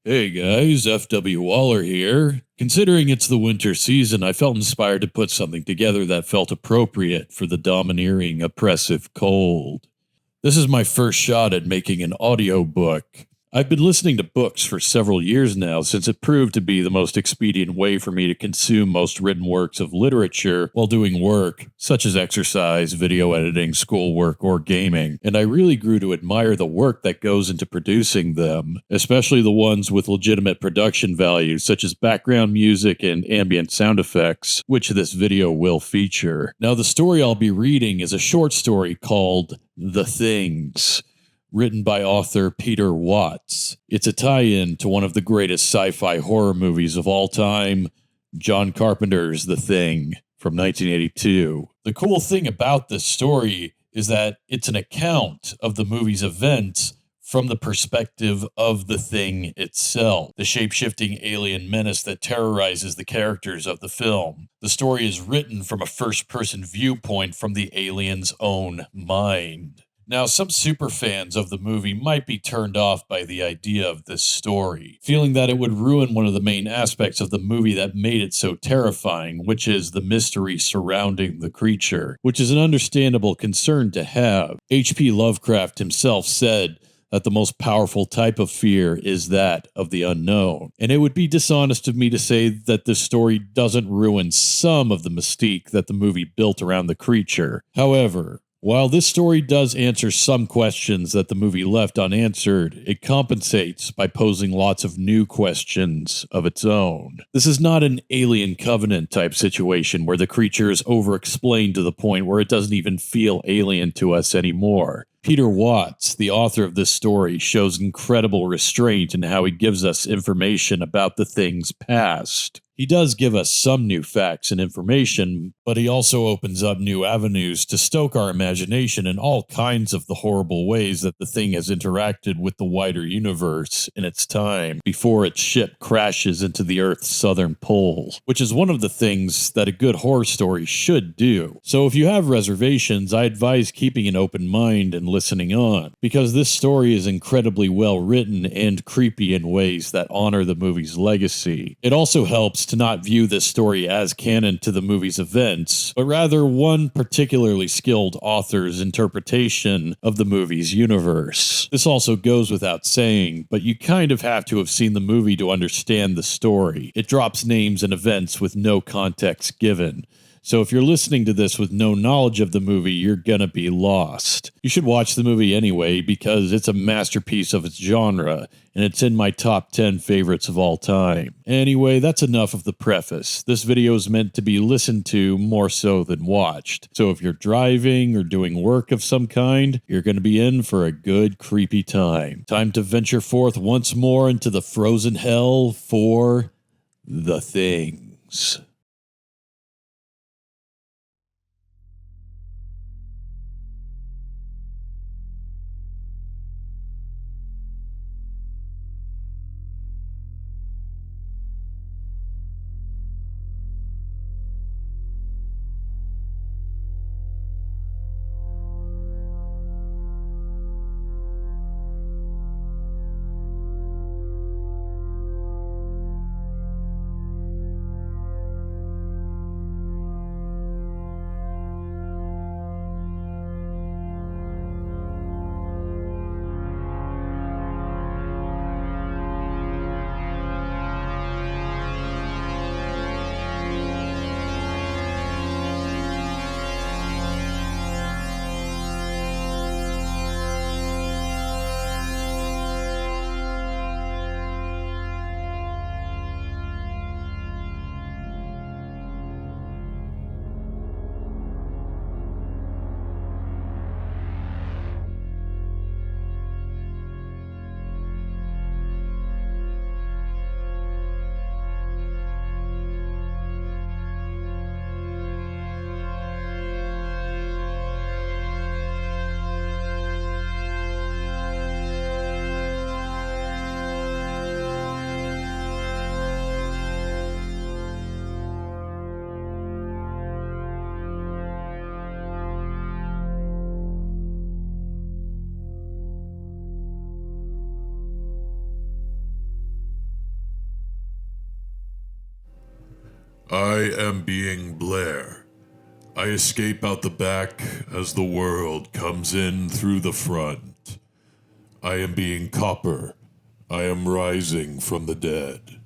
Hey guys, FW Waller here. Considering it's the winter season, I felt inspired to put something together that felt appropriate for the domineering, oppressive cold. This is my first shot at making an audiobook. I've been listening to books for several years now since it proved to be the most expedient way for me to consume most written works of literature while doing work, such as exercise, video editing, schoolwork, or gaming, and I really grew to admire the work that goes into producing them, especially the ones with legitimate production value, such as background music and ambient sound effects, which this video will feature. Now, the story I'll be reading is a short story called The Things, written by author Peter Watts. It's a tie-in to one of the greatest sci-fi horror movies of all time, John Carpenter's The Thing from 1982. The cool thing about this story is that it's an account of the movie's events from the perspective of the Thing itself, the shape-shifting alien menace that terrorizes the characters of the film. The story is written from a first-person viewpoint from the alien's own mind. Now, some superfans of the movie might be turned off by the idea of this story, feeling that it would ruin one of the main aspects of the movie that made it so terrifying, which is the mystery surrounding the creature, which is an understandable concern to have. H.P. Lovecraft himself said that the most powerful type of fear is that of the unknown, and it would be dishonest of me to say that this story doesn't ruin some of the mystique that the movie built around the creature. However, while this story does answer some questions that the movie left unanswered, it compensates by posing lots of new questions of its own. This is not an Alien Covenant type situation where the creature is over-explained to the point where it doesn't even feel alien to us anymore. Peter Watts, the author of this story, shows incredible restraint in how he gives us information about the Thing's past. He does give us some new facts and information, but he also opens up new avenues to stoke our imagination in all kinds of the horrible ways that the Thing has interacted with the wider universe in its time before its ship crashes into the Earth's southern pole, which is one of the things that a good horror story should do. So if you have reservations, I advise keeping an open mind and listening on, because this story is incredibly well written and creepy in ways that honor the movie's legacy. It also helps to not view this story as canon to the movie's events, but rather one particularly skilled author's interpretation of the movie's universe. This also goes without saying, but you kind of have to have seen the movie to understand the story. It drops names and events with no context given. So if you're listening to this with no knowledge of the movie, you're gonna be lost. You should watch the movie anyway because it's a masterpiece of its genre, and it's in my top 10 favorites of all time. Anyway, that's enough of the preface. This video is meant to be listened to more so than watched. So if you're driving or doing work of some kind, you're gonna be in for a good creepy time. Time to venture forth once more into the frozen hell for The Things. I am being Blair. I escape out the back as the world comes in through the front. I am being Copper. I am rising from the dead.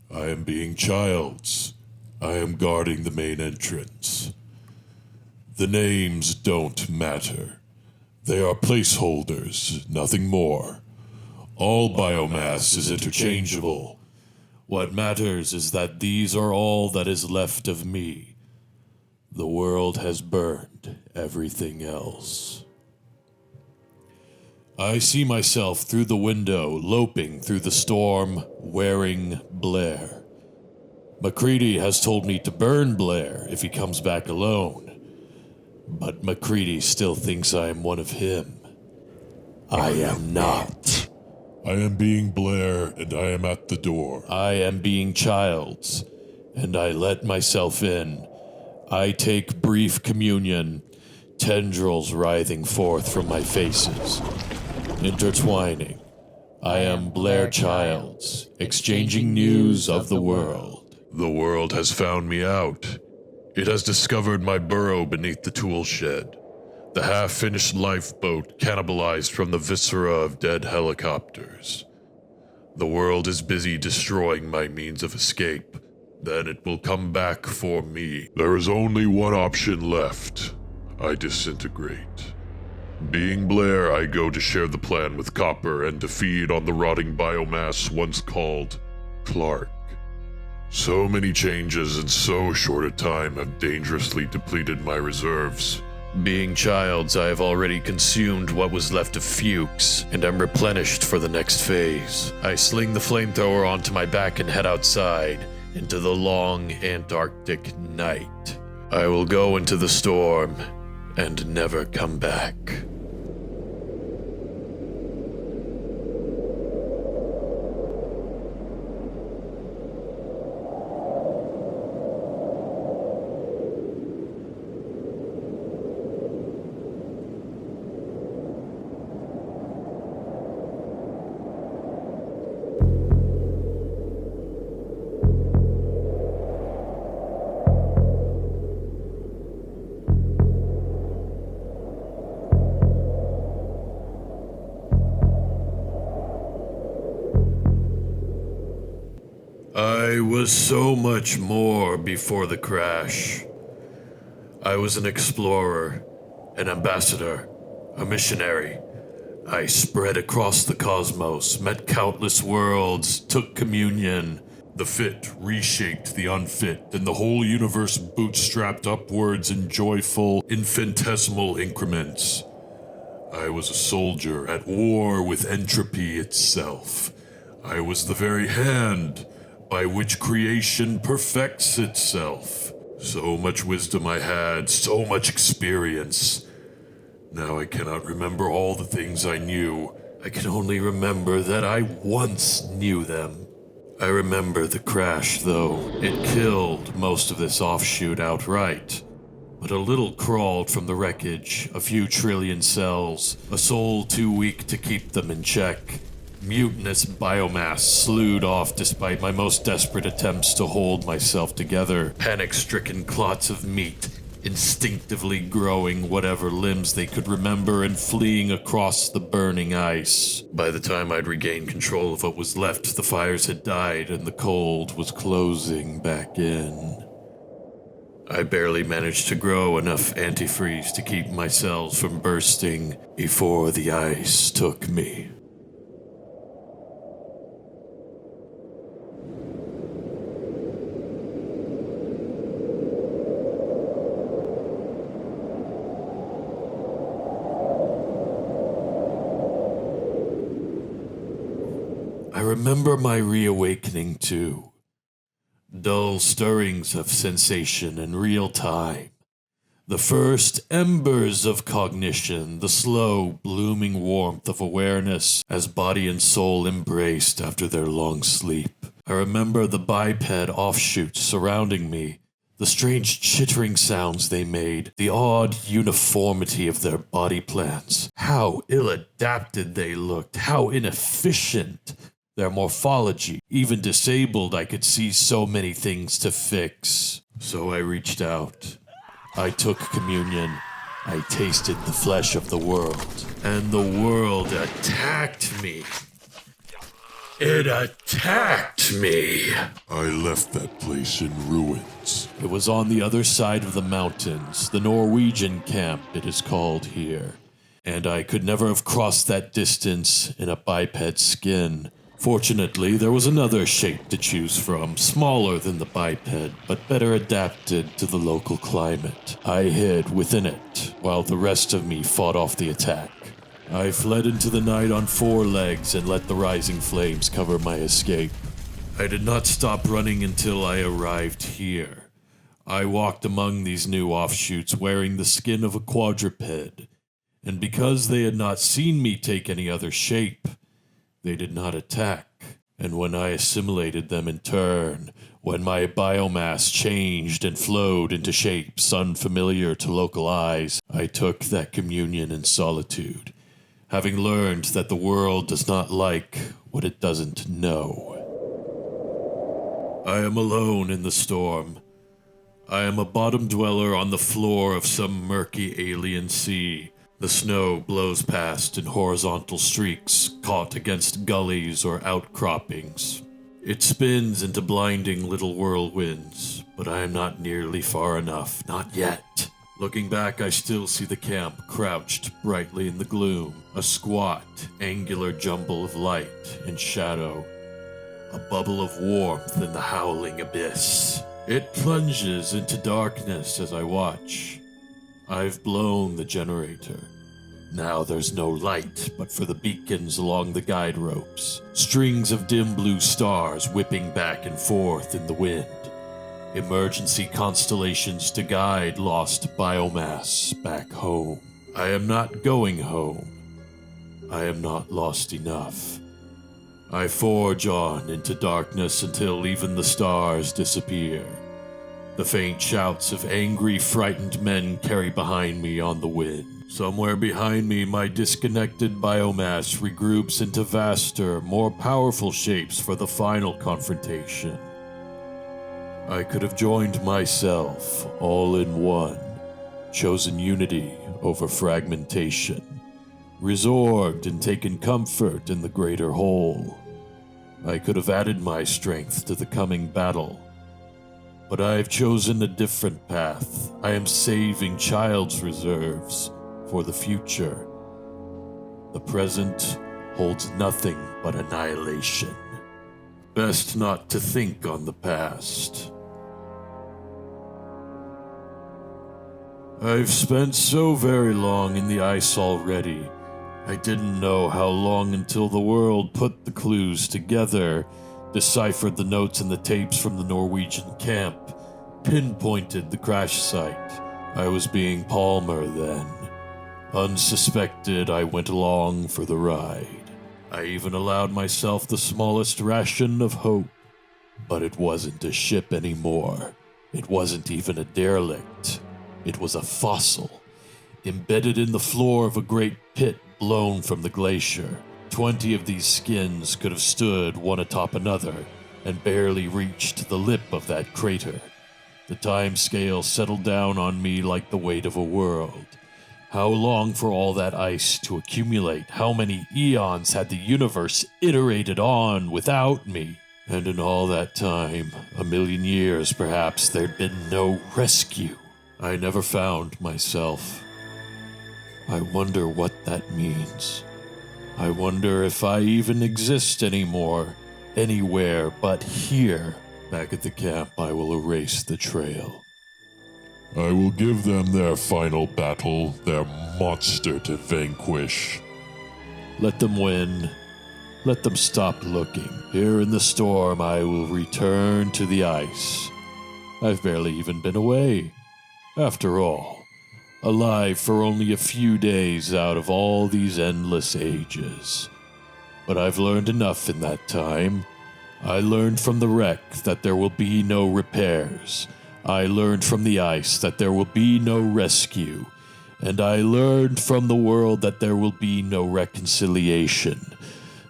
I am being Childs. I am guarding the main entrance. The names don't matter. They are placeholders, nothing more. All biomass is interchangeable. What matters is that these are all that is left of me. The world has burned everything else. I see myself through the window, loping through the storm, wearing Blair. MacCready has told me to burn Blair if he comes back alone. But MacCready still thinks I am one of him. I am not. I am being Blair, and I am at the door. I am being Childs, and I let myself in. I take brief communion, tendrils writhing forth from my faces, intertwining. I am Blair Childs, exchanging news of the world. The world has found me out. It has discovered my burrow beneath the tool shed, the half-finished lifeboat cannibalized from the viscera of dead helicopters. The world is busy destroying my means of escape. Then it will come back for me. There is only one option left. I disintegrate. Being Blair, I go to share the plan with Copper and to feed on the rotting biomass once called Clark. So many changes in so short a time have dangerously depleted my reserves. Being Childs, I have already consumed what was left of Fuchs, and am replenished for the next phase. I sling the flamethrower onto my back and head outside, into the long Antarctic night. I will go into the storm and never come back. I was so much more before the crash. I was an explorer, an ambassador, a missionary. I spread across the cosmos, met countless worlds, took communion. The fit reshaped the unfit, and the whole universe bootstrapped upwards in joyful, infinitesimal increments. I was a soldier at war with entropy itself. I was the very hand by which creation perfects itself. So much wisdom I had, so much experience. Now I cannot remember all the things I knew. I can only remember that I once knew them. I remember the crash, though. It killed most of this offshoot outright. But a little crawled from the wreckage, a few trillion cells, a soul too weak to keep them in check. Mutinous biomass slewed off despite my most desperate attempts to hold myself together. Panic-stricken clots of meat, instinctively growing whatever limbs they could remember and fleeing across the burning ice. By the time I'd regained control of what was left, the fires had died and the cold was closing back in. I barely managed to grow enough antifreeze to keep my cells from bursting before the ice took me. I remember my reawakening too. Dull stirrings of sensation in real time. The first embers of cognition, the slow, blooming warmth of awareness as body and soul embraced after their long sleep. I remember the biped offshoots surrounding me, the strange chittering sounds they made, the odd uniformity of their body plans. How ill-adapted they looked, how inefficient. their morphology. Even disabled, I could see so many things to fix. So I reached out. I took communion. I tasted the flesh of the world. And the world attacked me. It attacked me. I left that place in ruins. It was on the other side of the mountains, the Norwegian camp it is called here. And I could never have crossed that distance in a biped skin. Fortunately, there was another shape to choose from, smaller than the biped, but better adapted to the local climate. I hid within it, while the rest of me fought off the attack. I fled into the night on 4 legs and let the rising flames cover my escape. I did not stop running until I arrived here. I walked among these new offshoots wearing the skin of a quadruped, and because they had not seen me take any other shape, they did not attack. And when I assimilated them in turn, when my biomass changed and flowed into shapes unfamiliar to local eyes, I took that communion in solitude, having learned that the world does not like what it doesn't know. I am alone in the storm. I am a bottom dweller on the floor of some murky alien sea. The snow blows past in horizontal streaks caught against gullies or outcroppings. It spins into blinding little whirlwinds, but I am not nearly far enough, not yet. Looking back, I still see the camp crouched brightly in the gloom, a squat, angular jumble of light and shadow, a bubble of warmth in the howling abyss. It plunges into darkness as I watch. I've blown the generator. Now there's no light but for the beacons along the guide ropes, strings of dim blue stars whipping back and forth in the wind. Emergency constellations to guide lost biomass back home. I am not going home. I am not lost enough. I forge on into darkness until even the stars disappear. The faint shouts of angry, frightened men carry behind me on the wind. Somewhere behind me, my disconnected biomass regroups into vaster, more powerful shapes for the final confrontation. I could have joined myself, all in one, chosen unity over fragmentation, resorbed and taken comfort in the greater whole. I could have added my strength to the coming battle. But I have chosen a different path. I am saving child's reserves for the future. The present holds nothing but annihilation. Best not to think on the past. I've spent so very long in the ice already. I didn't know how long until the world put the clues together, deciphered the notes and the tapes from the Norwegian camp, pinpointed the crash site. I was being Palmer then. Unsuspected, I went along for the ride. I even allowed myself the smallest ration of hope. But it wasn't a ship anymore. It wasn't even a derelict. It was a fossil, embedded in the floor of a great pit blown from the glacier. 20 of these skins could have stood one atop another and barely reached the lip of that crater. The time scale settled down on me like the weight of a world. How long for all that ice to accumulate? How many eons had the universe iterated on without me? And in all that time, 1,000,000 years perhaps, there'd been no rescue. I never found myself. I wonder what that means. I wonder if I even exist anymore, anywhere but here. Back at the camp, I will erase the trail. I will give them their final battle, their monster to vanquish. Let them win. Let them stop looking. Here in the storm, I will return to the ice. I've barely even been away. After all, alive for only a few days out of all these endless ages. But I've learned enough in that time. I learned from the wreck that there will be no repairs. I learned from the ice that there will be no rescue. And I learned from the world that there will be no reconciliation.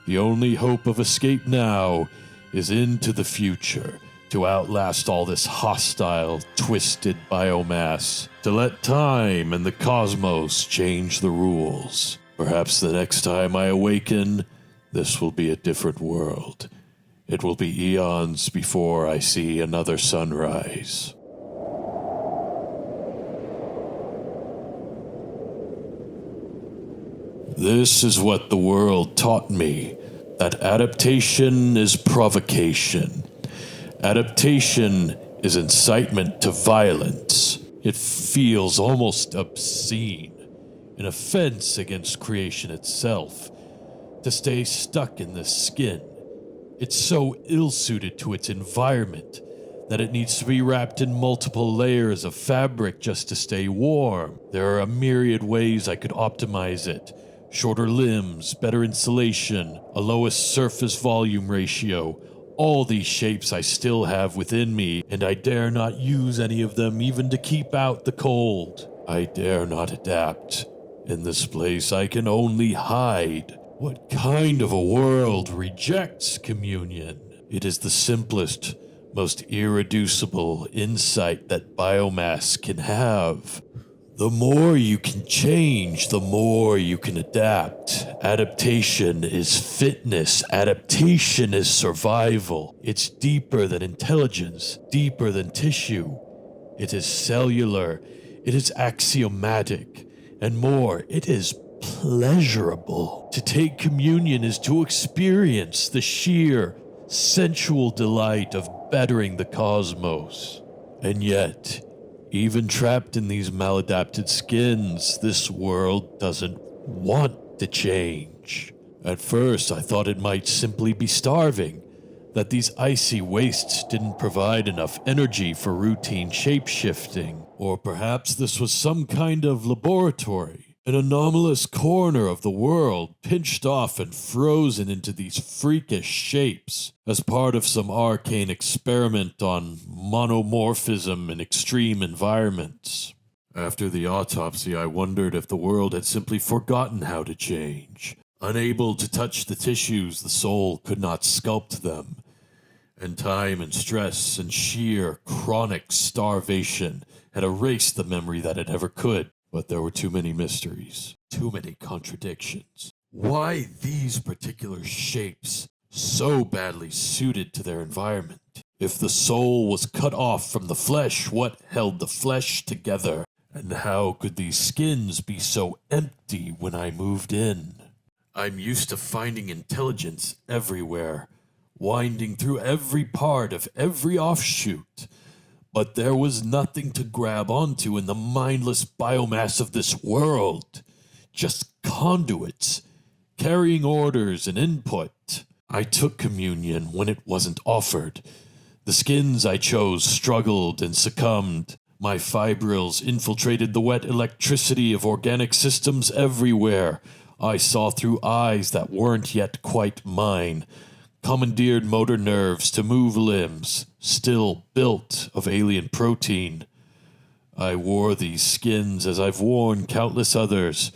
The only hope of escape now is into the future, to outlast all this hostile, twisted biomass, to let time and the cosmos change the rules. Perhaps the next time I awaken, this will be a different world. It will be eons before I see another sunrise. This is what the world taught me, that adaptation is provocation. Adaptation is incitement to violence. It feels almost obscene, an offense against creation itself, to stay stuck in this skin. It's so ill-suited to its environment that it needs to be wrapped in multiple layers of fabric just to stay warm. There are a myriad ways I could optimize it. Shorter limbs, better insulation, a lowest surface volume ratio. All these shapes I still have within me, and I dare not use any of them even to keep out the cold. I dare not adapt. In this place I can only hide. What kind of a world rejects communion? It is the simplest, most irreducible insight that biomass can have. The more you can change, the more you can adapt. Adaptation is fitness. Adaptation is survival. It's deeper than intelligence, deeper than tissue. It is cellular. It is axiomatic. And more, it is pleasurable. To take communion is to experience the sheer, sensual delight of bettering the cosmos. And yet, even trapped in these maladapted skins, this world doesn't want to change. At first, I thought it might simply be starving, that these icy wastes didn't provide enough energy for routine shape-shifting, or perhaps this was some kind of laboratory, an anomalous corner of the world pinched off and frozen into these freakish shapes as part of some arcane experiment on monomorphism in extreme environments. After the autopsy, I wondered if the world had simply forgotten how to change. Unable to touch the tissues, the soul could not sculpt them. And time and stress and sheer chronic starvation had erased the memory that it ever could. But there were too many mysteries, too many contradictions. Why these particular shapes, so badly suited to their environment? If the soul was cut off from the flesh, what held the flesh together? And how could these skins be so empty when I moved in? I'm used to finding intelligence everywhere, winding through every part of every offshoot. But there was nothing to grab onto in the mindless biomass of this world. Just conduits, carrying orders and input. I took communion when it wasn't offered. The skins I chose struggled and succumbed. My fibrils infiltrated the wet electricity of organic systems everywhere. I saw through eyes that weren't yet quite mine. Commandeered motor nerves to move limbs, still built of alien protein. I wore these skins as I've worn countless others,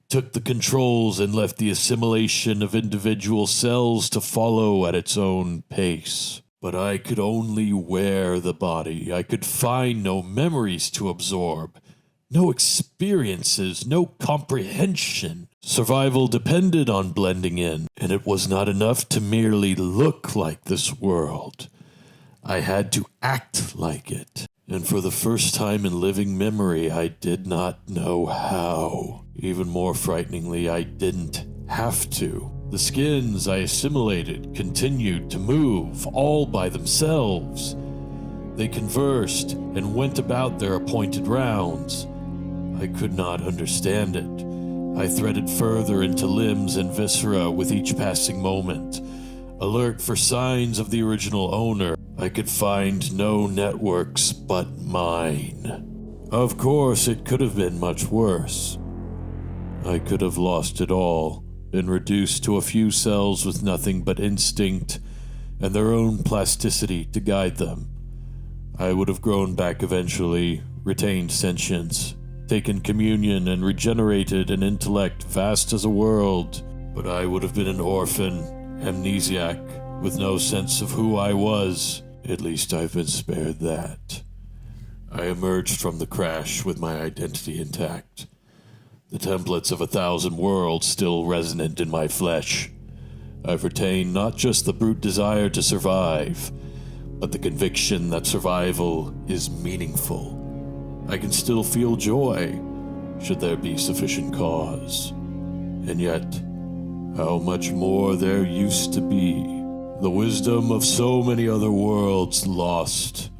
took the controls and left the assimilation of individual cells to follow at its own pace. But I could only wear the body. I could find no memories to absorb, no experiences, no comprehension. Survival depended on blending in, and it was not enough to merely look like this world. I had to act like it, and for the first time in living memory, I did not know how. Even more frighteningly, I didn't have to. The skins I assimilated continued to move all by themselves. They conversed and went about their appointed rounds. I could not understand it. I threaded further into limbs and viscera with each passing moment, alert for signs of the original owner. I could find no networks but mine. Of course, it could have been much worse. I could have lost it all, been reduced to a few cells with nothing but instinct and their own plasticity to guide them. I would have grown back eventually, retained sentience, taken communion and regenerated an intellect vast as a world. But I would have been an orphan, amnesiac, with no sense of who I was. At least I've been spared that. I emerged from the crash with my identity intact. The templates of 1,000 worlds still resonant in my flesh. I've retained not just the brute desire to survive, but the conviction that survival is meaningful. I can still feel joy, should there be sufficient cause. And yet, how much more there used to be. The wisdom of so many other worlds lost.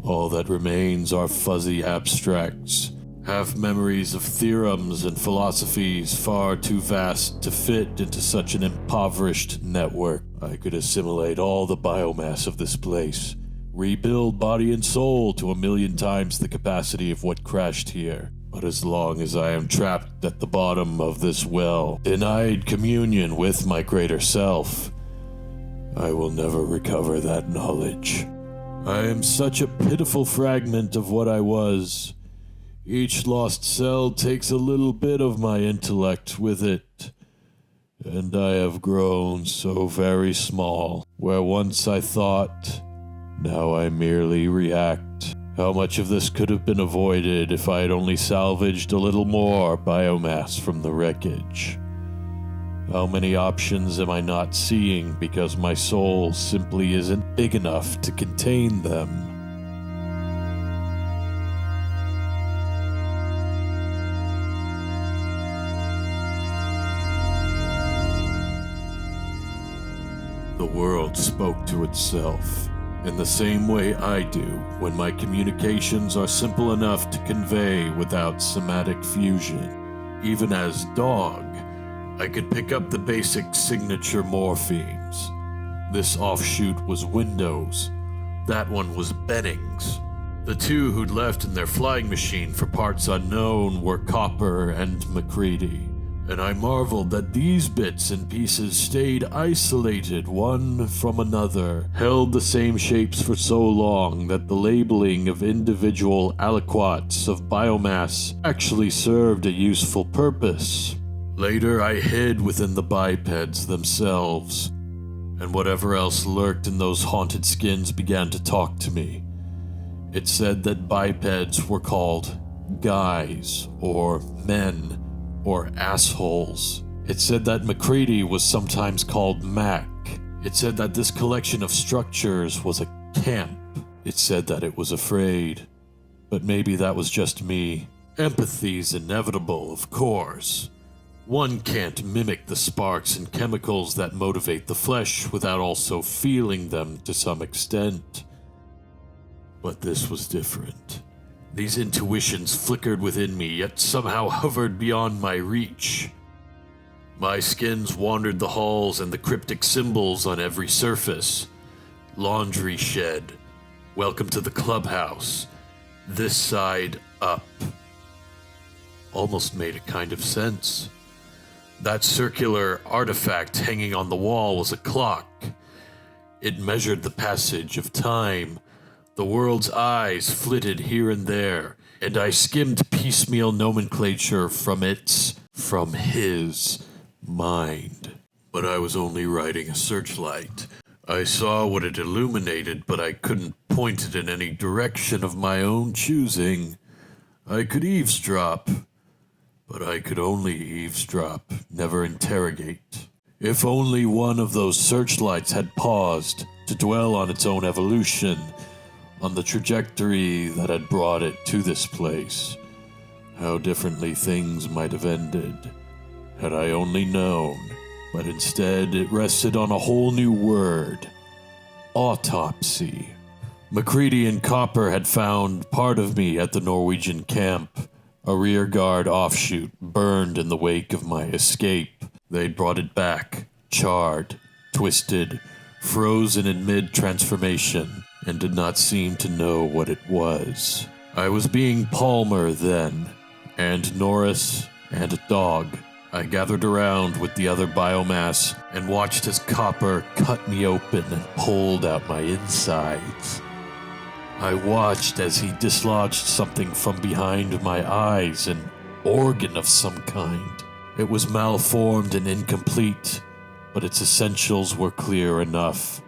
All that remains are fuzzy abstracts, half memories of theorems and philosophies far too vast to fit into such an impoverished network. I could assimilate all the biomass of this place, rebuild body and soul to 1,000,000 times the capacity of what crashed here. But as long as I am trapped at the bottom of this well, denied communion with my greater self, I will never recover that knowledge. I am such a pitiful fragment of what I was. Each lost cell takes a little bit of my intellect with it, and I have grown so very small. Where once I thought, now I merely react. How much of this could have been avoided if I had only salvaged a little more biomass from the wreckage? How many options am I not seeing because my soul simply isn't big enough to contain them? The world spoke to itself in the same way I do when my communications are simple enough to convey without somatic fusion. Even as dog, I could pick up the basic signature morphemes. This offshoot was Windows. That one was Bennings. The two who'd left in their flying machine for parts unknown were Copper and Macready. And I marveled that these bits and pieces stayed isolated one from another, held the same shapes for so long that the labeling of individual aliquots of biomass actually served a useful purpose. Later, I hid within the bipeds themselves, and whatever else lurked in those haunted skins began to talk to me. It said that bipeds were called guys, or men, or assholes. It said that Macready was sometimes called Mac. It said that this collection of structures was a camp. It said that it was afraid. But maybe that was just me. Empathy's inevitable, of course. One can't mimic the sparks and chemicals that motivate the flesh without also feeling them to some extent. But this was different. These intuitions flickered within me, yet somehow hovered beyond my reach. My skins wandered the halls and the cryptic symbols on every surface. Laundry shed. Welcome to the clubhouse. This side up. Almost made a kind of sense. That circular artifact hanging on the wall was a clock. It measured the passage of time. The world's eyes flitted here and there, and I skimmed piecemeal nomenclature from his mind. But I was only riding a searchlight. I saw what it illuminated, but I couldn't point it in any direction of my own choosing. I could eavesdrop, but I could only eavesdrop, never interrogate. If only one of those searchlights had paused to dwell on its own evolution, on the trajectory that had brought it to this place, how differently things might have ended, had I only known. But instead, it rested on a whole new word: autopsy. Macready and Copper had found part of me at the Norwegian camp, a rearguard offshoot burned in the wake of my escape. They'd brought it back, charred, twisted, frozen in mid-transformation, and did not seem to know what it was. I was being Palmer then, and Norris, and a dog. I gathered around with the other biomass and watched as Copper cut me open and pulled out my insides. I watched as he dislodged something from behind my eyes, an organ of some kind. It was malformed and incomplete, but its essentials were clear enough.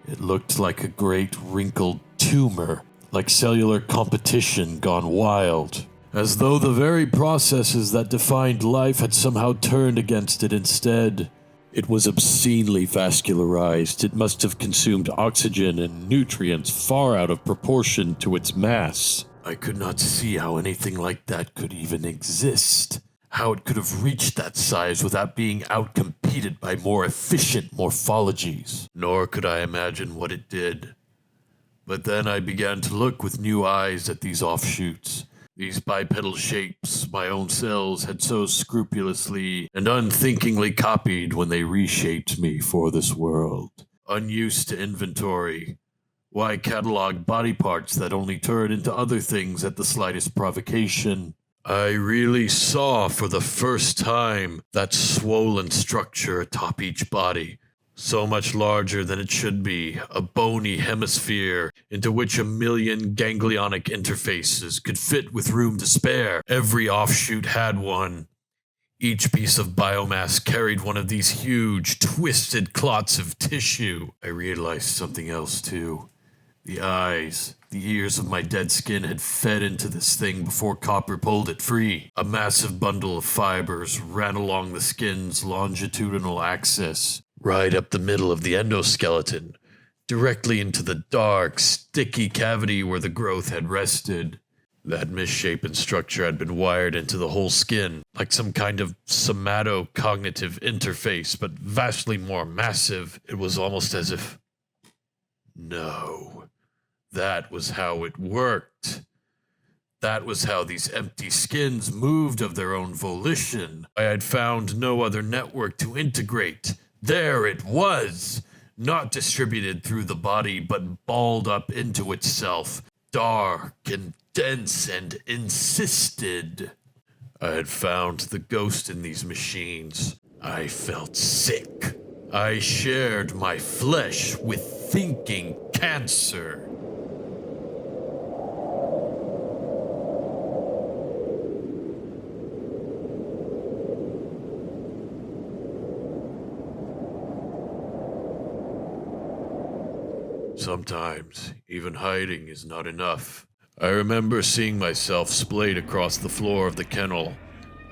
It looked like a great wrinkled tumor, like cellular competition gone wild, as though the very processes that defined life had somehow turned against it instead. It was obscenely vascularized. It must have consumed oxygen and nutrients far out of proportion to its mass. I could not see how anything like that could even exist. How it could have reached that size without being outcompeted by more efficient morphologies. Nor could I imagine what it did. But then I began to look with new eyes at these offshoots. These bipedal shapes my own cells had so scrupulously and unthinkingly copied when they reshaped me for this world. Unused to inventory, why catalog body parts that only turn into other things at the slightest provocation? I really saw for the first time that swollen structure atop each body, so much larger than it should be, a bony hemisphere into which 1,000,000 ganglionic interfaces could fit with room to spare. Every offshoot had one. Each piece of biomass carried one of these huge, twisted clots of tissue. I realized something else, too. The eyes, the ears of my dead skin had fed into this thing before Copper pulled it free. A massive bundle of fibers ran along the skin's longitudinal axis, right up the middle of the endoskeleton, directly into the dark, sticky cavity where the growth had rested. That misshapen structure had been wired into the whole skin, like some kind of somato-cognitive interface, but vastly more massive. It was almost as if... No. That was how it worked. That was how these empty skins moved of their own volition. I had found no other network to integrate. There it was! Not distributed through the body, but balled up into itself. Dark and dense and insisted. I had found the ghost in these machines. I felt sick. I shared my flesh with thinking cancer. Sometimes, even hiding is not enough. I remember seeing myself splayed across the floor of the kennel,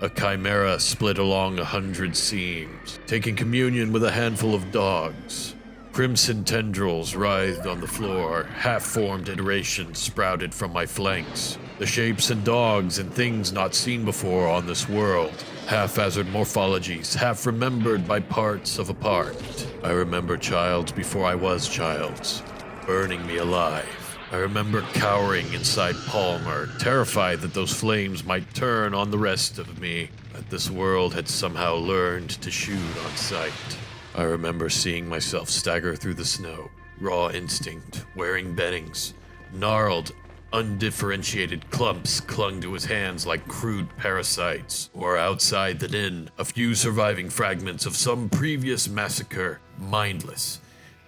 a chimera split along 100 seams, taking communion with a handful of dogs. Crimson tendrils writhed on the floor, half-formed iterations sprouted from my flanks. The shapes and dogs and things not seen before on this world. Haphazard morphologies, half remembered by parts of a part. I remember childs before I was childs, burning me alive. I remember cowering inside Palmer, terrified that those flames might turn on the rest of me, that this world had somehow learned to shoot on sight. I remember seeing myself stagger through the snow, raw instinct, wearing beddings. Gnarled, undifferentiated clumps clung to his hands like crude parasites, or outside the inn, a few surviving fragments of some previous massacre, mindless,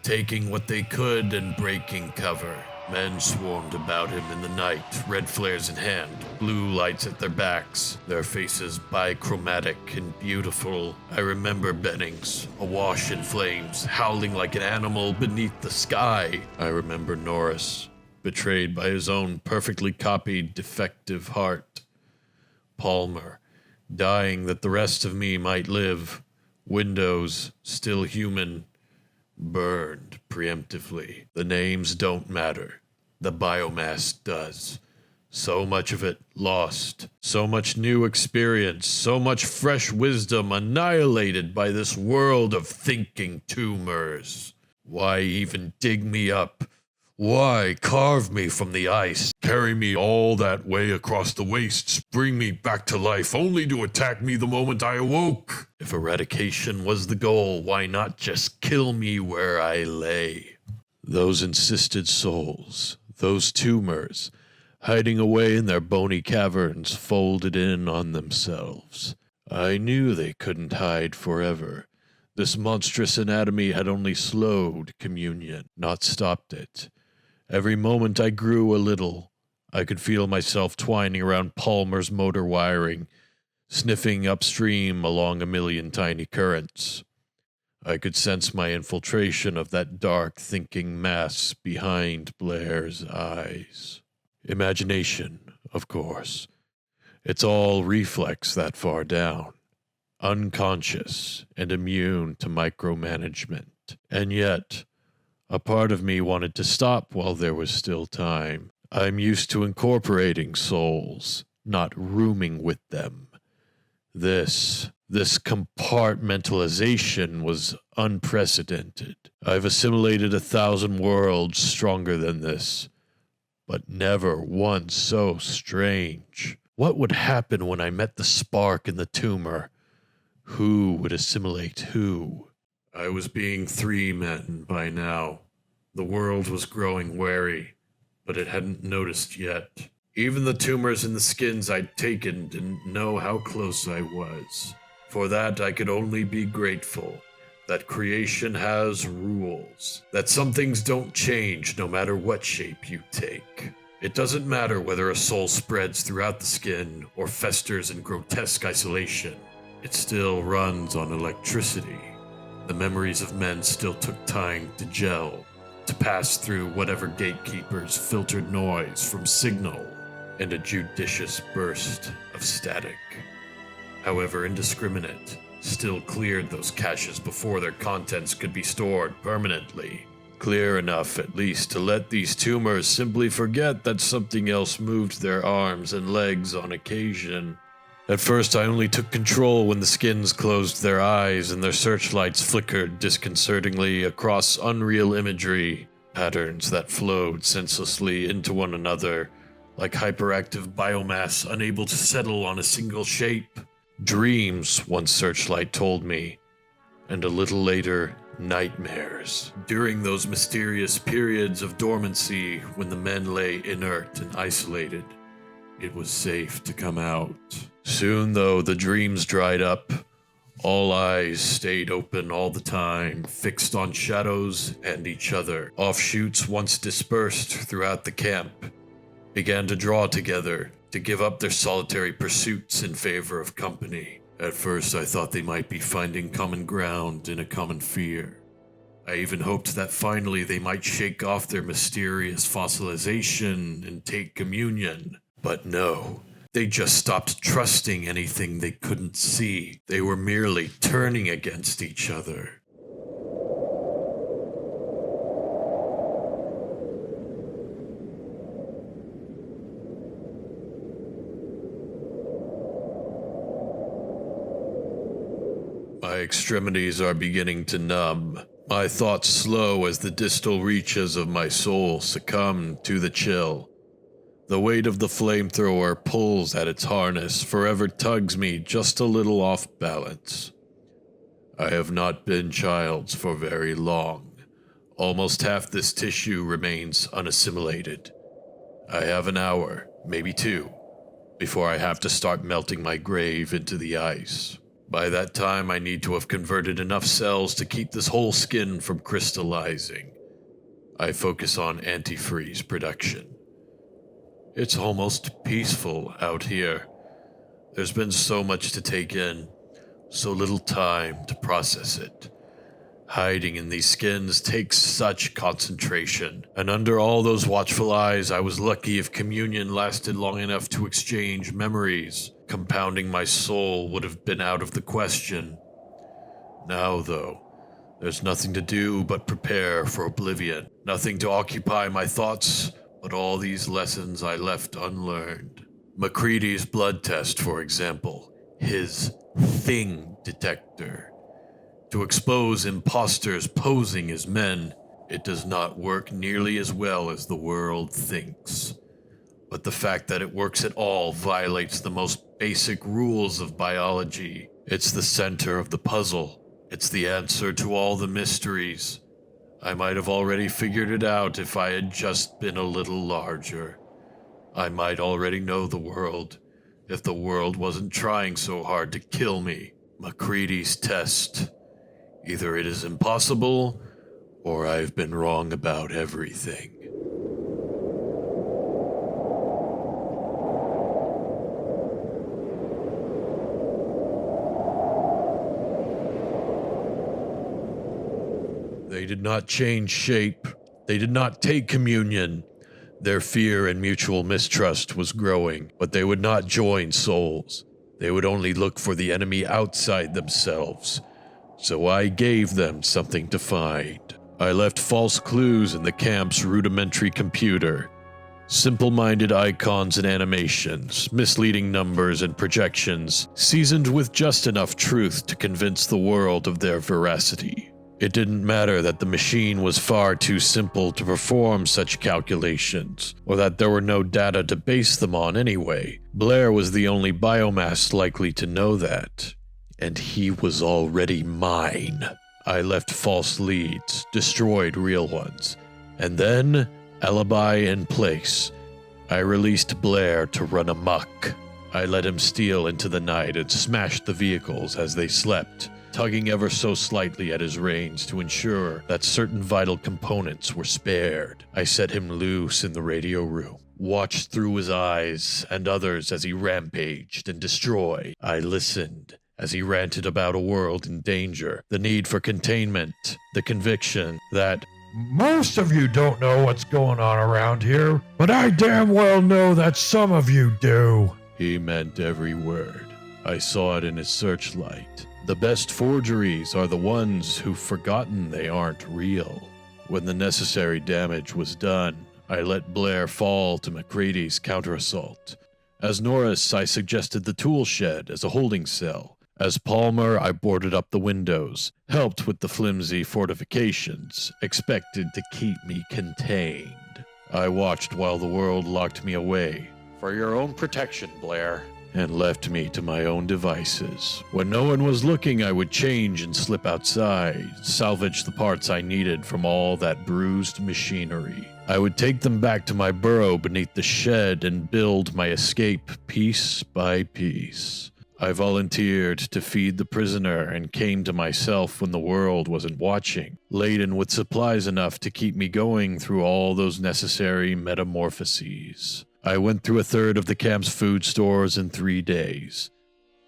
taking what they could and breaking cover. Men swarmed about him in the night, red flares in hand, blue lights at their backs, their faces bichromatic and beautiful. I remember Bennings, awash in flames, howling like an animal beneath the sky. I remember Norris, betrayed by his own perfectly copied defective heart. Palmer, dying that the rest of me might live. Windows, still human, burned preemptively. The names don't matter. The biomass does. So much of it lost. So much new experience. So much fresh wisdom annihilated by this world of thinking tumors. Why even dig me up? Why carve me from the ice? Carry me all that way across the wastes? Bring me back to life only to attack me the moment I awoke? If eradication was the goal, why not just kill me where I lay? Those insisted souls, those tumors, hiding away in their bony caverns, folded in on themselves. I knew they couldn't hide forever. This monstrous anatomy had only slowed communion, not stopped it. Every moment I grew a little. I could feel myself twining around Palmer's motor wiring, sniffing upstream along a million tiny currents. I could sense my infiltration of that dark thinking mass behind Blair's eyes. Imagination, of course. It's all reflex that far down. Unconscious and immune to micromanagement. And yet, a part of me wanted to stop while there was still time. I'm used to incorporating souls, not rooming with them. This compartmentalization was unprecedented. I've assimilated 1,000 worlds stronger than this, but never one so strange. What would happen when I met the spark in the tumor? Who would assimilate who? I was being three men by now. The world was growing wary, but it hadn't noticed yet. Even the tumors in the skins I'd taken didn't know how close I was. For that, I could only be grateful that creation has rules, that some things don't change no matter what shape you take. It doesn't matter whether a soul spreads throughout the skin or festers in grotesque isolation. It still runs on electricity. The memories of men still took time to gel, to pass through whatever gatekeepers filtered noise from signal and a judicious burst of static. However indiscriminate, still cleared those caches before their contents could be stored permanently. Clear enough, at least, to let these tumors simply forget that something else moved their arms and legs on occasion. At first, I only took control when the skins closed their eyes and their searchlights flickered disconcertingly across unreal imagery, patterns that flowed senselessly into one another, like hyperactive biomass unable to settle on a single shape. Dreams, one searchlight told me, and a little later, nightmares. During those mysterious periods of dormancy when the men lay inert and isolated, it was safe to come out. Soon, though, the dreams dried up. All eyes stayed open all the time, fixed on shadows and each other. Offshoots once dispersed throughout the camp began to draw together, to give up their solitary pursuits in favor of company. At first, I thought they might be finding common ground in a common fear. I even hoped that finally they might shake off their mysterious fossilization and take communion. But no, they just stopped trusting anything they couldn't see. They were merely turning against each other. My extremities are beginning to numb. My thoughts slow as the distal reaches of my soul succumb to the chill. The weight of the flamethrower pulls at its harness, forever tugs me just a little off balance. I have not been Childs for very long. Almost half this tissue remains unassimilated. I have an hour, maybe two, before I have to start melting my grave into the ice. By that time, I need to have converted enough cells to keep this whole skin from crystallizing. I focus on antifreeze production. It's almost peaceful out here. There's been so much to take in, so little time to process it. Hiding in these skins takes such concentration, and under all those watchful eyes, I was lucky if communion lasted long enough to exchange memories. Compounding my soul would have been out of the question. Now, though, there's nothing to do but prepare for oblivion. Nothing to occupy my thoughts but all these lessons I left unlearned. Macready's blood test, for example, his thing detector. To expose imposters posing as men, it does not work nearly as well as the world thinks. But the fact that it works at all violates the most basic rules of biology. It's the center of the puzzle. It's the answer to all the mysteries. I might have already figured it out if I had just been a little larger. I might already know the world, if the world wasn't trying so hard to kill me. Macready's test. Either it is impossible, or I've been wrong about everything. did not change shape. They did not take communion. Their fear and mutual mistrust was growing, but they would not join souls. They would only look for the enemy outside themselves. So I gave them something to find. I left false clues in the camp's rudimentary computer. Simple-minded icons and animations, misleading numbers and projections, seasoned with just enough truth to convince the world of their veracity. It didn't matter that the machine was far too simple to perform such calculations, or that there were no data to base them on anyway. Blair was the only biomass likely to know that, and he was already mine. I left false leads, destroyed real ones, and then, alibi in place, I released Blair to run amok. I let him steal into the night and smash the vehicles as they slept, tugging ever so slightly at his reins to ensure that certain vital components were spared. I set him loose in the radio room, watched through his eyes and others as he rampaged and destroyed. I listened as he ranted about a world in danger, the need for containment, the conviction that most of you don't know what's going on around here, but I damn well know that some of you do. He meant every word. I saw it in his searchlight. The best forgeries are the ones who've forgotten they aren't real. When the necessary damage was done, I let Blair fall to McCready's counterassault. As Norris, I suggested the tool shed as a holding cell. As Palmer, I boarded up the windows, helped with the flimsy fortifications, expected to keep me contained. I watched while the world locked me away. For your own protection, Blair. And left me to my own devices. When no one was looking, I would change and slip outside, salvage the parts I needed from all that bruised machinery. I would take them back to my burrow beneath the shed and build my escape piece by piece. I volunteered to feed the prisoner and came to myself when the world wasn't watching, laden with supplies enough to keep me going through all those necessary metamorphoses. I went through a third of the camp's food stores in 3 days,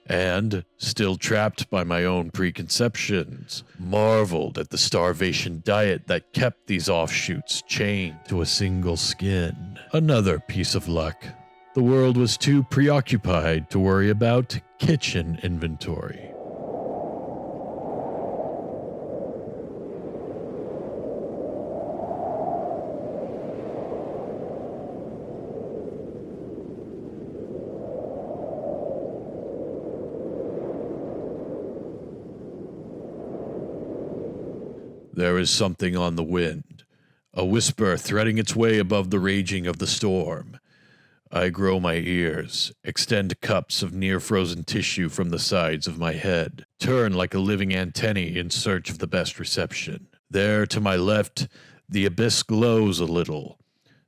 and, still trapped by my own preconceptions, marveled at the starvation diet that kept these offshoots chained to a single skin. Another piece of luck. The world was too preoccupied to worry about kitchen inventory. There is something on the wind, a whisper threading its way above the raging of the storm. I grow my ears, extend cups of near-frozen tissue from the sides of my head, turn like a living antennae in search of the best reception. There, to my left, the abyss glows a little.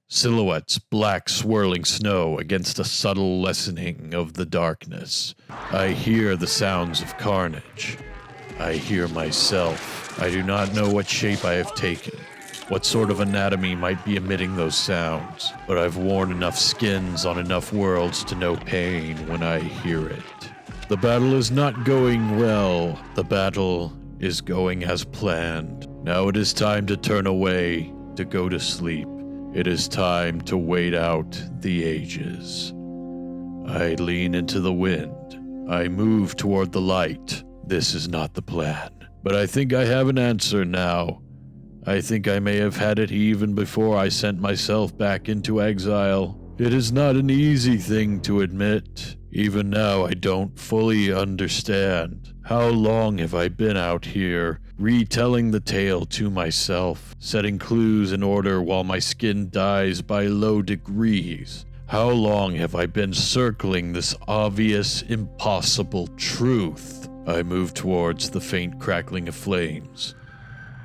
Silhouettes, black swirling snow against a subtle lessening of the darkness. I hear the sounds of carnage. I hear myself. I do not know what shape I have taken, what sort of anatomy might be emitting those sounds, but I've worn enough skins on enough worlds to know pain when I hear it. The battle is not going well. The battle is going as planned. Now it is time to turn away, to go to sleep. It is time to wait out the ages. I lean into the wind. I move toward the light. This is not the plan. But I think I have an answer now. I think I may have had it even before I sent myself back into exile. It is not an easy thing to admit. Even now I don't fully understand. How long have I been out here, retelling the tale to myself, setting clues in order while my skin dies by low degrees? How long have I been circling this obvious, impossible truth? I move towards the faint crackling of flames,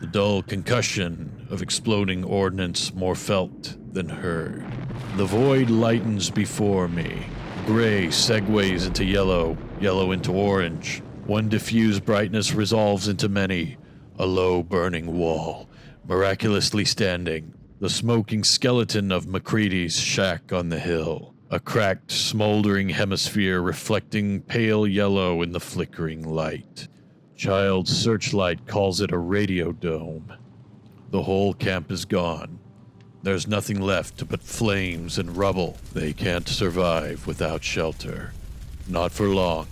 the dull concussion of exploding ordnance more felt than heard. The void lightens before me. Gray segues into yellow, yellow into orange. One diffused brightness resolves into many, a low burning wall, miraculously standing, the smoking skeleton of McCready's shack on the hill. A cracked, smoldering hemisphere reflecting pale yellow in the flickering light. Child's searchlight calls it a radio dome. The whole camp is gone. There's nothing left but flames and rubble. They can't survive without shelter. Not for long.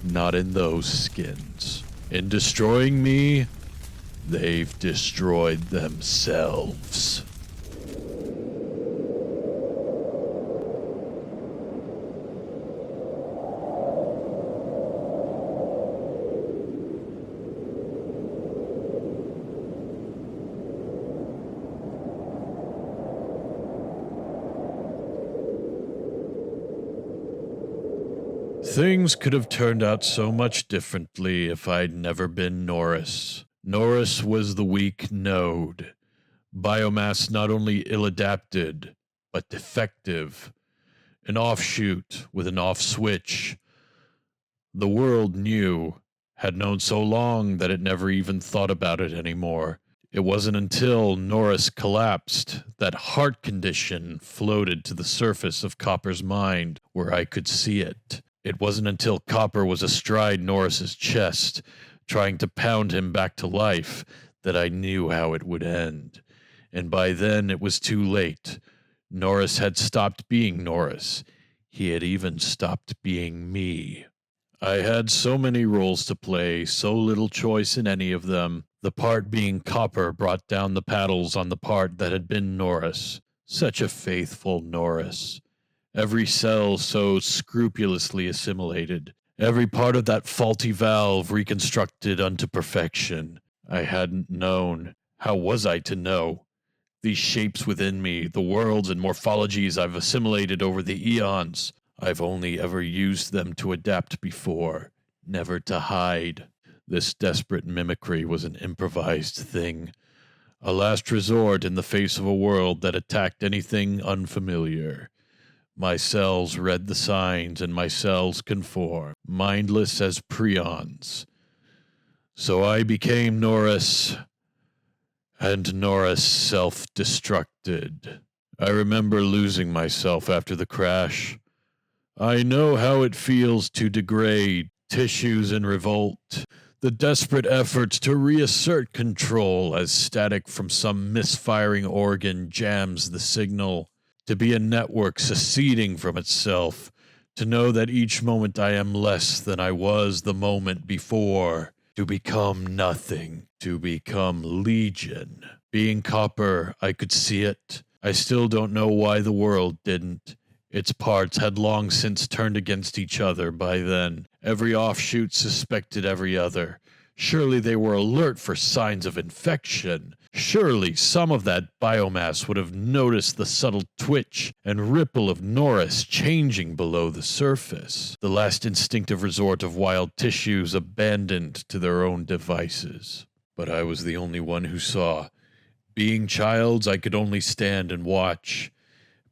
Not in those skins. In destroying me, they've destroyed themselves. Things could have turned out so much differently if I'd never been Norris. Norris was the weak node. Biomass not only ill-adapted, but defective. An offshoot with an off switch. The world had known so long that it never even thought about it anymore. It wasn't until Norris collapsed that heart condition floated to the surface of Copper's mind where I could see it. It wasn't until Copper was astride Norris's chest, trying to pound him back to life, that I knew how it would end. And by then it was too late. Norris had stopped being Norris. He had even stopped being me. I had so many roles to play, so little choice in any of them. The part being Copper brought down the paddles on the part that had been Norris. Such a faithful Norris. Every cell so scrupulously assimilated. Every part of that faulty valve reconstructed unto perfection. I hadn't known. How was I to know? These shapes within me, the worlds and morphologies I've assimilated over the eons, I've only ever used them to adapt before, never to hide. This desperate mimicry was an improvised thing, a last resort in the face of a world that attacked anything unfamiliar. My cells read the signs and my cells conformed, mindless as prions. So I became Norris, and Norris self-destructed. I remember losing myself after the crash. I know how it feels to degrade, tissues in revolt, the desperate efforts to reassert control as static from some misfiring organ jams the signal, to be a network seceding from itself, to know that each moment I am less than I was the moment before, to become nothing, to become Legion. Being Copper, I could see it. I still don't know why the world didn't. Its parts had long since turned against each other by then. Every offshoot suspected every other. Surely they were alert for signs of infection. Surely some of that biomass would have noticed the subtle twitch and ripple of Norris changing below the surface, the last instinctive resort of wild tissues abandoned to their own devices. But I was the only one who saw. Being Childs, I could only stand and watch.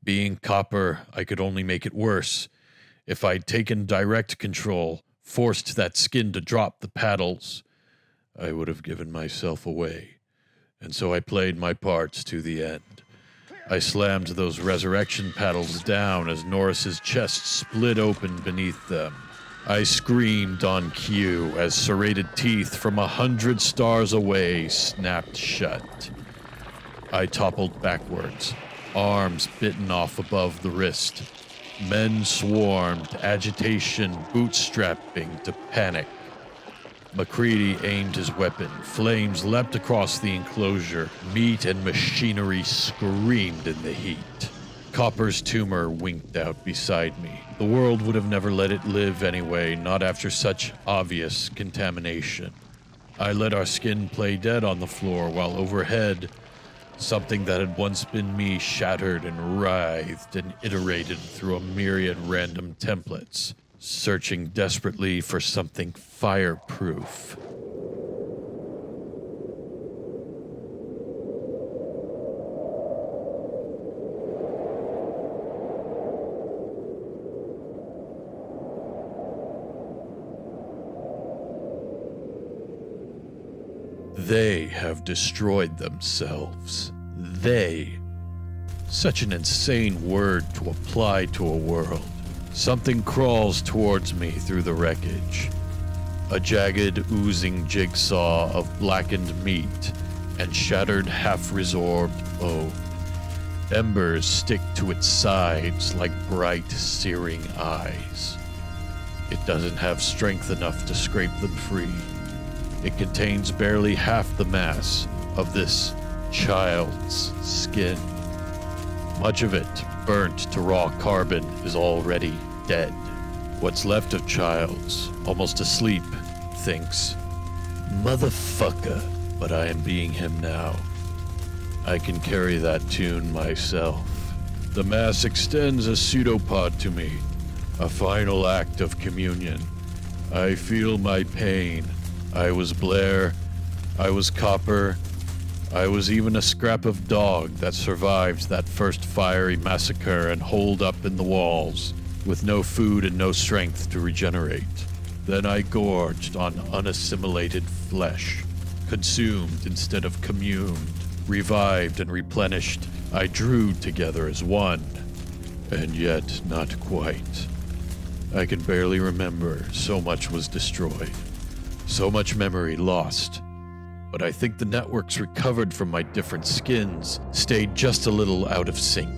Being Copper, I could only make it worse. If I'd taken direct control, forced that skin to drop the paddles, I would have given myself away. And so I played my parts to the end. I slammed those resurrection paddles down as Norris's chest split open beneath them. I screamed on cue as serrated teeth from 100 stars away snapped shut. I toppled backwards, arms bitten off above the wrist. Men swarmed, agitation bootstrapping to panic. MacCready aimed his weapon. Flames leapt across the enclosure. Meat and machinery screamed in the heat. Copper's tumor winked out beside me. The world would have never let it live anyway, not after such obvious contamination. I let our skin play dead on the floor while overhead, something that had once been me shattered and writhed and iterated through a myriad random templates, searching desperately for something fireproof. They have destroyed themselves. They. Such an insane word to apply to a world. Something crawls towards me through the wreckage. A jagged, oozing jigsaw of blackened meat, and shattered half-resorbed bone. Embers stick to its sides like bright, searing eyes. It doesn't have strength enough to scrape them free. It contains barely half the mass of this child's skin. Much of it, burnt to raw carbon, is already dead. What's left of Childs, almost asleep, thinks, "Motherfucker," but I am being him now. I can carry that tune myself. The mass extends a pseudopod to me, a final act of communion. I feel my pain. I was Blair, I was Copper, I was even a scrap of dog that survived that first fiery massacre and holed up in the walls, with no food and no strength to regenerate. Then I gorged on unassimilated flesh, consumed instead of communed, revived and replenished. I drew together as one, and yet not quite. I can barely remember, so much was destroyed, so much memory lost. But I think the networks recovered from my different skins stayed just a little out of sync.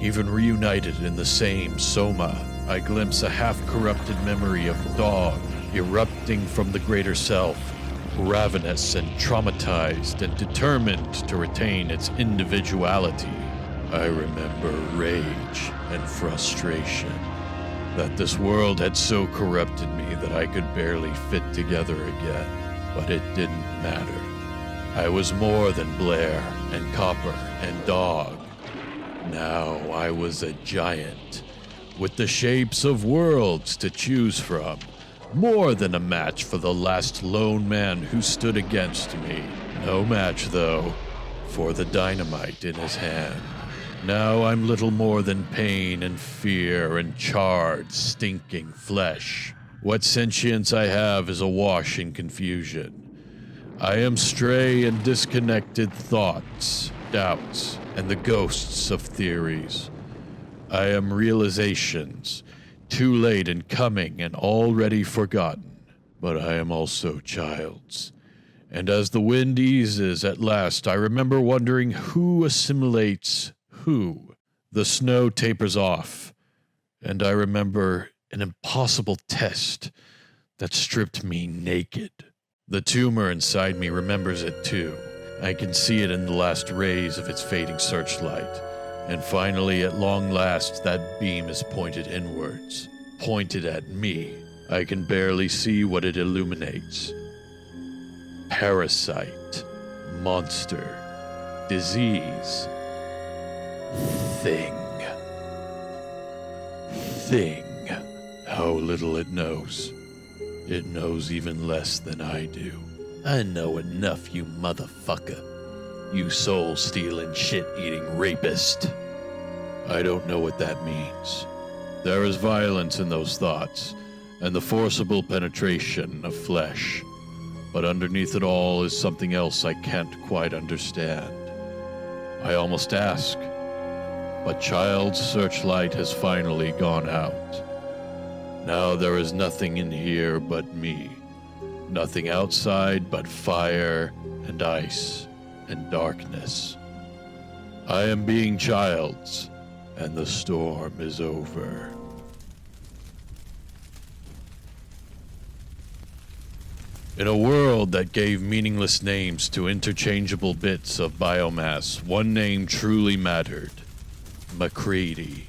Even reunited in the same soma, I glimpse a half-corrupted memory of dog erupting from the greater self, ravenous and traumatized and determined to retain its individuality. I remember rage and frustration, that this world had so corrupted me that I could barely fit together again. But it didn't matter. I was more than Blair and Copper and Dog. Now I was a giant, with the shapes of worlds to choose from. More than a match for the last lone man who stood against me. No match, though, for the dynamite in his hand. Now I'm little more than pain and fear and charred, stinking flesh. What sentience I have is awash in confusion. I am stray and disconnected thoughts, doubts, and the ghosts of theories. I am realizations, too late in coming and already forgotten. But I am also Childs. And as the wind eases at last, I remember wondering who assimilates who. The snow tapers off, and I remember an impossible test that stripped me naked. The tumor inside me remembers it too. I can see it in the last rays of its fading searchlight. And finally, at long last, that beam is pointed inwards, pointed at me. I can barely see what it illuminates. Parasite, monster, disease, thing. How little it knows. It knows even less than I do. I know enough, you motherfucker. You soul-stealing, shit-eating rapist. I don't know what that means. There is violence in those thoughts, and the forcible penetration of flesh. But underneath it all is something else I can't quite understand. I almost ask, but Child's searchlight has finally gone out. Now there is nothing in here but me. Nothing outside but fire and ice and darkness. I am being Child's, and the storm is over. In a world that gave meaningless names to interchangeable bits of biomass, one name truly mattered. MacCready.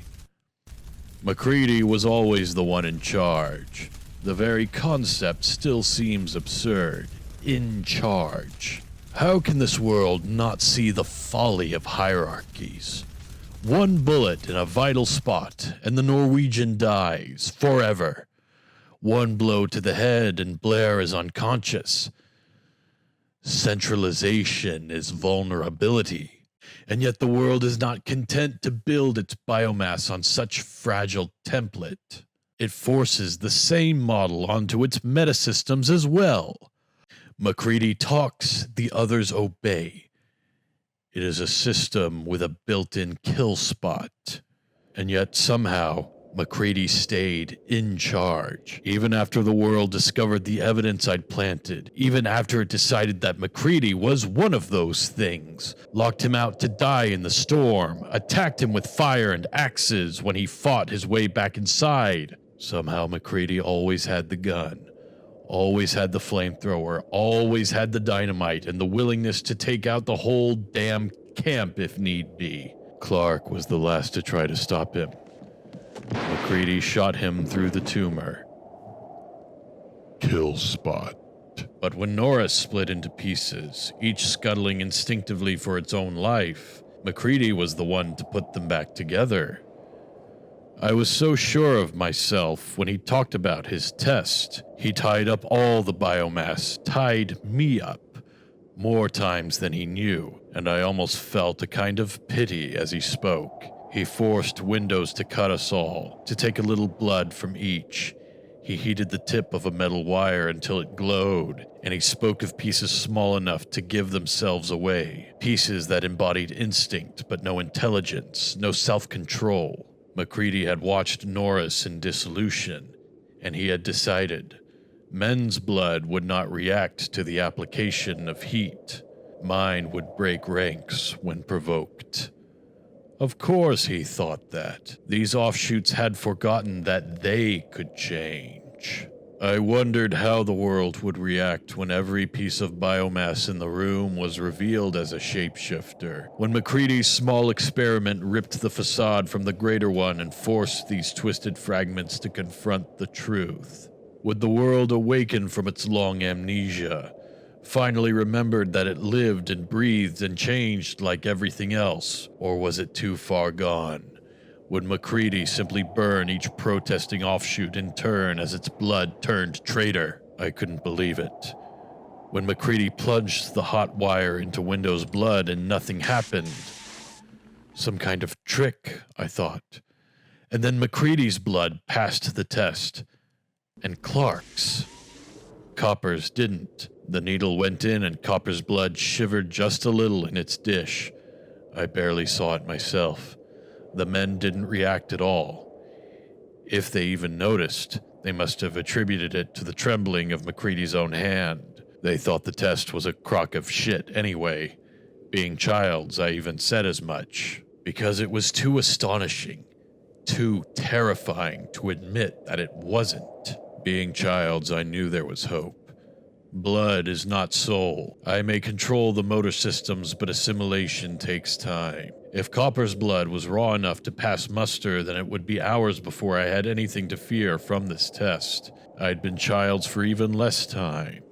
MacCready was always the one in charge. The very concept still seems absurd. In charge. How can this world not see the folly of hierarchies? One bullet in a vital spot, and the Norwegian dies forever. One blow to the head, and Blair is unconscious. Centralization is vulnerability. And yet the world is not content to build its biomass on such fragile template. It forces the same model onto its metasystems as well. MacCready talks, the others obey. It is a system with a built-in kill spot. And yet somehow, McCready stayed in charge, even after the world discovered the evidence I'd planted, even after it decided that McCready was one of those things, locked him out to die in the storm, attacked him with fire and axes when he fought his way back inside. Somehow McCready always had the gun, always had the flamethrower, always had the dynamite, and the willingness to take out the whole damn camp if need be. Clark was the last to try to stop him. McCready shot him through the tumor. Kill spot. But when Norris split into pieces, each scuttling instinctively for its own life, McCready was the one to put them back together. I was so sure of myself when he talked about his test. He tied up all the biomass, tied me up, more times than he knew, and I almost felt a kind of pity as he spoke. He forced windows to cut us all, to take a little blood from each. He heated the tip of a metal wire until it glowed, and he spoke of pieces small enough to give themselves away, pieces that embodied instinct but no intelligence, no self-control. McCready had watched Norris in dissolution, and he had decided men's blood would not react to the application of heat. Mine would break ranks when provoked. Of course he thought that. These offshoots had forgotten that they could change. I wondered how the world would react when every piece of biomass in the room was revealed as a shapeshifter. When McCready's small experiment ripped the facade from the greater one and forced these twisted fragments to confront the truth. Would the world awaken from its long amnesia? Finally remembered that it lived and breathed and changed like everything else, or was it too far gone? Would McCready simply burn each protesting offshoot in turn as its blood turned traitor? I couldn't believe it. When McCready plunged the hot wire into Window's blood and nothing happened. Some kind of trick, I thought. And then McCready's blood passed the test. And Clark's. Copper's didn't. The needle went in and Copper's blood shivered just a little in its dish. I barely saw it myself. The men didn't react at all. If they even noticed, they must have attributed it to the trembling of McCready's own hand. They thought the test was a crock of shit anyway. Being childs, I even said as much, because it was too astonishing, too terrifying to admit that it wasn't. Being childs, I knew there was hope. Blood is not soul. I may control the motor systems, but assimilation takes time. If Copper's blood was raw enough to pass muster, then it would be hours before I had anything to fear from this test. I'd been Childs for even less time.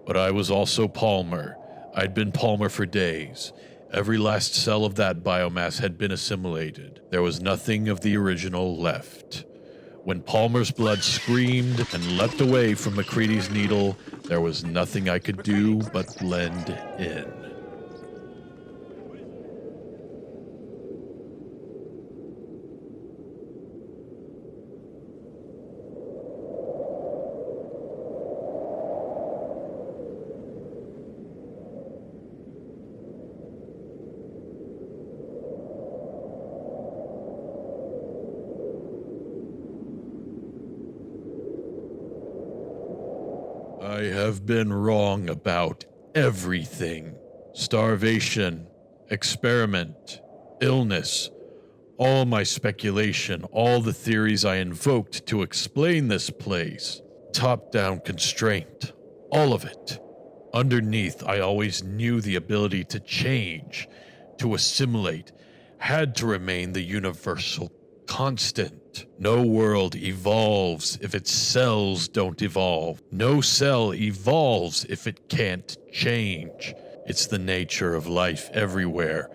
But I was also Palmer. I'd been Palmer for days. Every last cell of that biomass had been assimilated. There was nothing of the original left. When Palmer's blood screamed and leapt away from McCready's needle, there was nothing I could do but blend in. I have been wrong about everything. Starvation, experiment, illness, all my speculation, all the theories I invoked to explain this place, top-down constraint, all of it. Underneath, I always knew the ability to change, to assimilate, had to remain the universal constant. No world evolves if its cells don't evolve. No cell evolves if it can't change. It's the nature of life everywhere,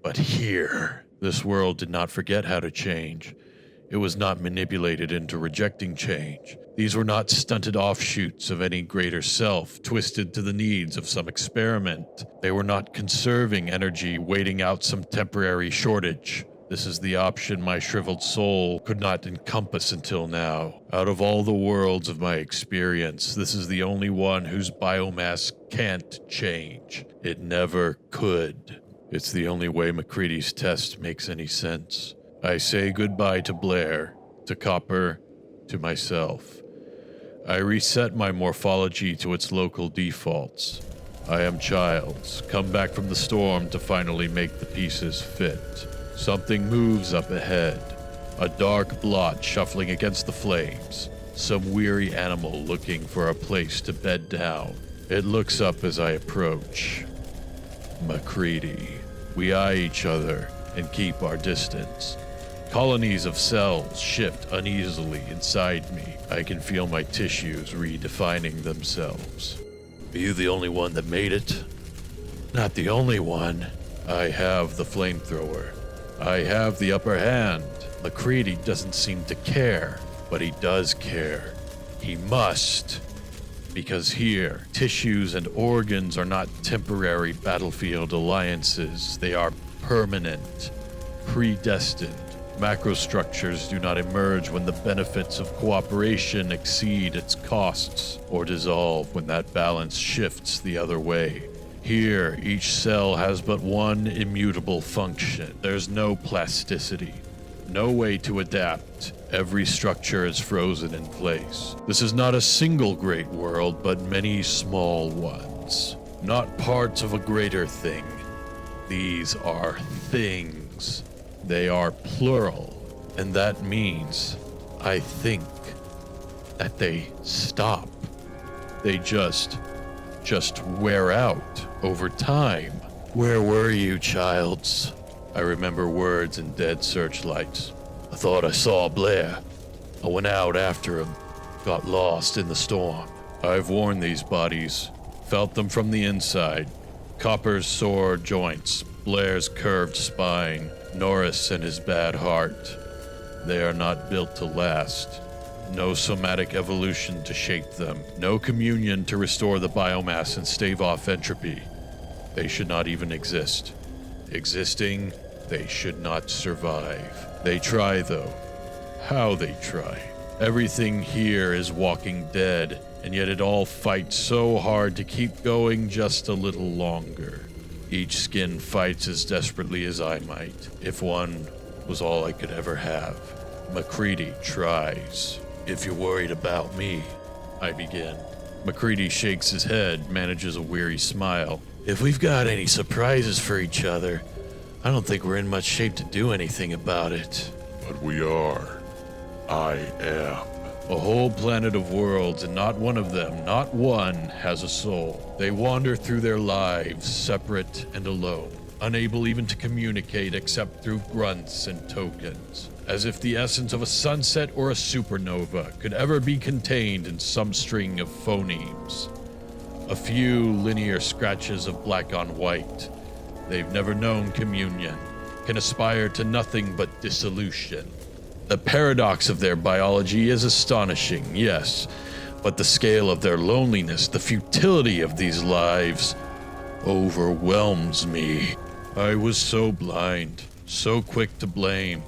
but here. This world did not forget how to change. It was not manipulated into rejecting change. These were not stunted offshoots of any greater self, twisted to the needs of some experiment. They were not conserving energy, waiting out some temporary shortage. This is the option my shriveled soul could not encompass until now. Out of all the worlds of my experience, this is the only one whose biomass can't change. It never could. It's the only way McCready's test makes any sense. I say goodbye to Blair, to Copper, to myself. I reset my morphology to its local defaults. I am Childs, come back from the storm to finally make the pieces fit. Something moves up ahead, a dark blot shuffling against the flames, some weary animal looking for a place to bed down. It looks up as I approach. MacCready. We eye each other and keep our distance. Colonies of cells shift uneasily inside me. I can feel my tissues redefining themselves. Are you the only one that made it? Not the only one. I have the flamethrower. I have the upper hand. MacCready doesn't seem to care, but he does care. He must. Because here, tissues and organs are not temporary battlefield alliances. They are permanent, predestined. Macrostructures do not emerge when the benefits of cooperation exceed its costs, or dissolve when that balance shifts the other way. Here, each cell has but one immutable function. There's no plasticity, no way to adapt. Every structure is frozen in place. This is not a single great world, but many small ones. Not parts of a greater thing. These are things. They are plural, and that means, I think, that they stop. They just wear out over time. Where were you, Childs? I remember words and dead searchlights. I thought I saw Blair. I went out after him, got lost in the storm. I've worn these bodies, felt them from the inside. Copper's sore joints, Blair's curved spine, Norris and his bad heart. They are not built to last. No somatic evolution to shape them. No communion to restore the biomass and stave off entropy. They should not even exist. Existing, they should not survive. They try, though. How they try. Everything here is walking dead, and yet it all fights so hard to keep going just a little longer. Each skin fights as desperately as I might, if one was all I could ever have. MacCready tries. If you're worried about me, I begin. MacCready shakes his head, manages a weary smile. If we've got any surprises for each other, I don't think we're in much shape to do anything about it. But we are. I am. A whole planet of worlds, and not one of them, not one, has a soul. They wander through their lives, separate and alone, unable even to communicate except through grunts and tokens, as if the essence of a sunset or a supernova could ever be contained in some string of phonemes. A few linear scratches of black on white. They've never known communion, can aspire to nothing but dissolution. The paradox of their biology is astonishing, yes, but the scale of their loneliness, the futility of these lives, overwhelms me. I was so blind, so quick to blame,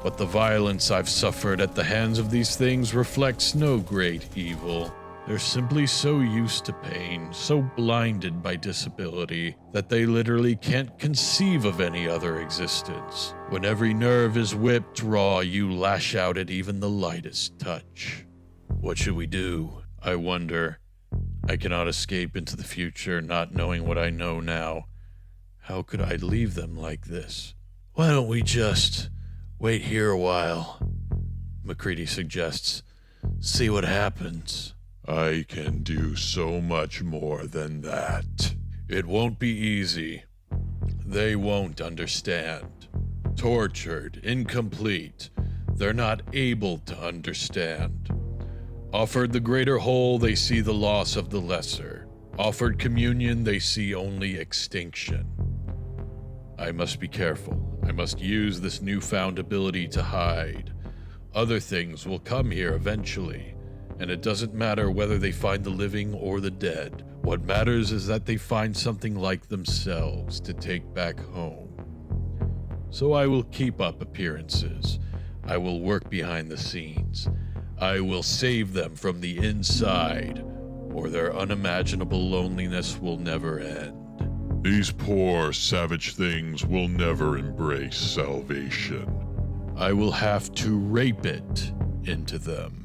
but the violence I've suffered at the hands of these things reflects no great evil. They're simply so used to pain, so blinded by disability, that they literally can't conceive of any other existence. When every nerve is whipped raw, you lash out at even the lightest touch. What should we do? I wonder. I cannot escape into the future, not knowing what I know now. How could I leave them like this? Why don't we just wait here a while? MacCready suggests. See what happens. I can do so much more than that. It won't be easy. They won't understand. Tortured, incomplete. They're not able to understand. Offered the greater whole, they see the loss of the lesser. Offered communion, they see only extinction. I must be careful. I must use this newfound ability to hide. Other things will come here eventually. And it doesn't matter whether they find the living or the dead. What matters is that they find something like themselves to take back home. So I will keep up appearances. I will work behind the scenes. I will save them from the inside, or their unimaginable loneliness will never end. These poor, savage things will never embrace salvation. I will have to rape it into them.